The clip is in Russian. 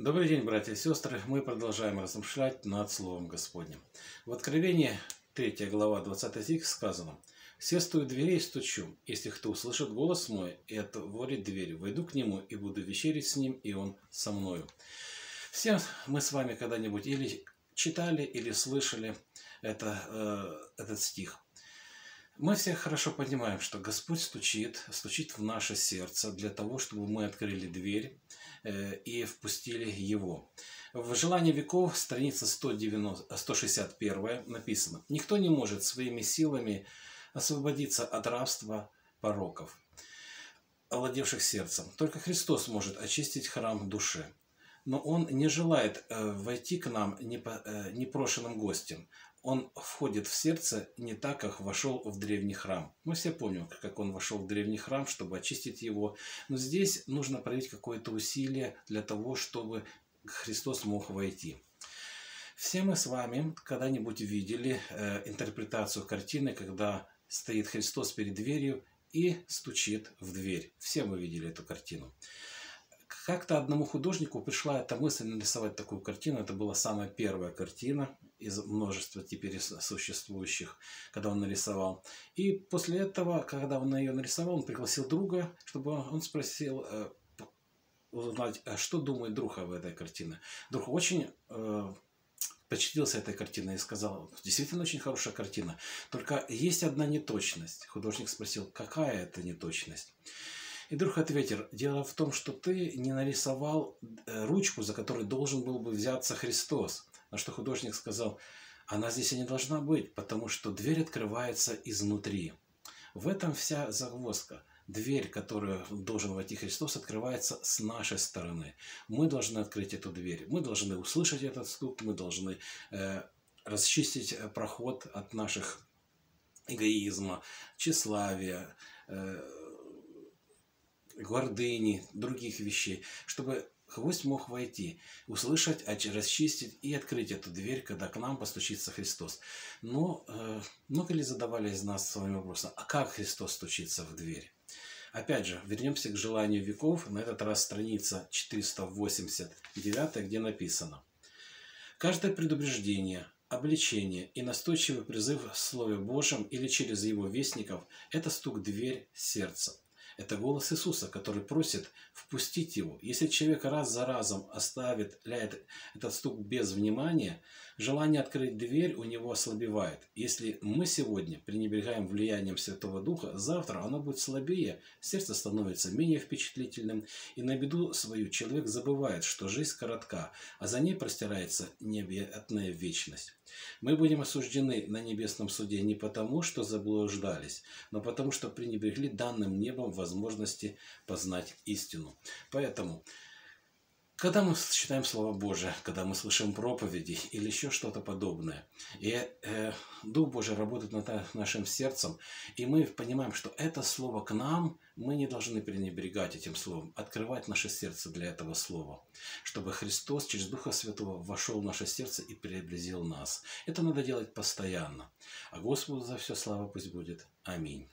Добрый день, братья и сестры. Мы продолжаем размышлять над Словом Господним. В Откровении 3 глава 20 стих сказано: «Все стою дверей и стучу. Если кто услышит голос мой и отворит дверь, войду к нему и буду вечерить с ним, и он со мною». Все мы с вами когда-нибудь или читали, или слышали этот стих. Мы все хорошо понимаем, что Господь стучит в наше сердце для того, чтобы мы открыли дверь и впустили Его. В «Желании веков», страница 161, написано: «Никто не может своими силами освободиться от рабства пороков, овладевших сердцем. Только Христос может очистить храм души. Но Он не желает войти к нам непрошенным гостем. Он входит в сердце не так, как вошел в древний храм». Мы все помним, как он вошел в древний храм, чтобы очистить его. Но здесь нужно проявить какое-то усилие для того, чтобы Христос мог войти. Все мы с вами когда-нибудь видели интерпретацию картины, когда стоит Христос перед дверью и стучит в дверь. Все мы видели эту картину. Как-то одному художнику пришла эта мысль нарисовать такую картину. Это была самая первая картина из множества теперь существующих, когда он нарисовал. И после этого, когда он ее нарисовал, он пригласил друга, чтобы он спросил, узнать, что думает друг об этой картине. Друг очень впечатлился этой картиной и сказал: действительно очень хорошая картина, только есть одна неточность. Художник спросил: какая это неточность? И друг ответил: дело в том, что ты не нарисовал ручку, за которой должен был бы взяться Христос. На что художник сказал: она здесь и не должна быть, потому что дверь открывается изнутри. В этом вся загвоздка. Дверь, в которую должен войти Христос, открывается с нашей стороны. Мы должны открыть эту дверь. Мы должны услышать этот стук, мы должны расчистить проход от наших эгоизма, тщеславия, гордыни, других вещей, чтобы гость мог войти, услышать, расчистить и открыть эту дверь, когда к нам постучится Христос. Но много ли задавали из нас своим вопросом: а как Христос стучится в дверь? Опять же, вернемся к «Желанию веков», на этот раз страница 489, где написано: «Каждое предубеждение, обличение и настойчивый призыв в Слове Божьем или через Его вестников – это стук в дверь сердца. Это голос Иисуса, который просит впустить Его. Если человек раз за разом оставит этот стук без внимания, желание открыть дверь у него ослабевает. Если мы сегодня пренебрегаем влиянием Святого Духа, завтра оно будет слабее, сердце становится менее впечатлительным, и на беду свою человек забывает, что жизнь коротка, а за ней простирается необъятная вечность. Мы будем осуждены на небесном суде не потому, что заблуждались, но потому, что пренебрегли данным небом возможности познать истину». Поэтому, когда мы читаем Слово Божие, когда мы слышим проповеди или еще что-то подобное, и Дух Божий работает над нашим сердцем, и мы понимаем, что это Слово к нам, мы не должны пренебрегать этим Словом, открывать наше сердце для этого Слова, чтобы Христос через Духа Святого вошел в наше сердце и преобразил нас. Это надо делать постоянно. А Господу за все слава пусть будет. Аминь.